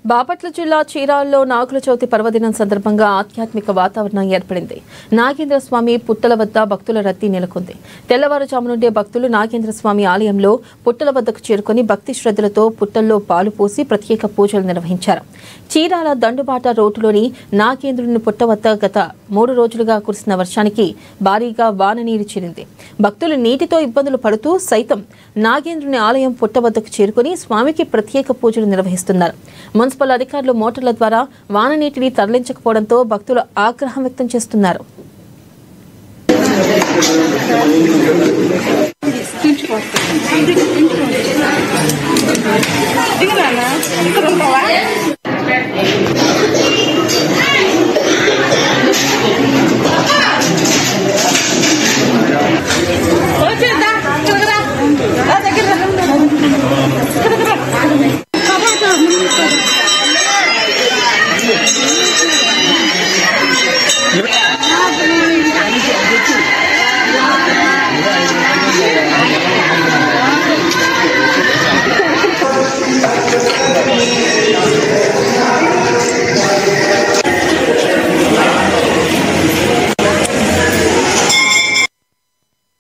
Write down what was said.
బాపట్ల జిల్లా చీరాల్లో నాగుల చవితి పర్వదినం సందర్భంగా ఆధ్యాత్మిక వాతావరణం ఏర్పడింది. నాగేంద్ర స్వామి పుట్టల వద్ద భక్తుల రద్దీ నెలకొంది. తెల్లవారుజాము నుండే భక్తులు నాగేంద్ర స్వామి ఆలయంలో పుట్టల వద్దకు చేరుకుని భక్తి శ్రద్ధలతో పుట్టల్లో పాలు పోసి ప్రత్యేక పూజలు నిర్వహించారు. చీరాల దండుబాట రోడ్డులోని నాగేంద్రుని పుట్ట వద్ద గత 3 రోజులుగా కురిసిన వర్షానికి భారీగా వాన నీరు చేరింది. భక్తులు నీటితో ఇబ్బందులు పడుతూ సైతం నాగేంద్రుని ఆలయం పుట్ట వద్దకు చేరుకుని స్వామికి ప్రత్యేక పూజలు నిర్వహిస్తున్నారు. మున్సిపల్ అధికారులు మోటార్ల ద్వారా వాన నీటిని తరలించకపోవడంతో భక్తులు ఆగ్రహం వ్యక్తం చేస్తున్నారు. Yeah.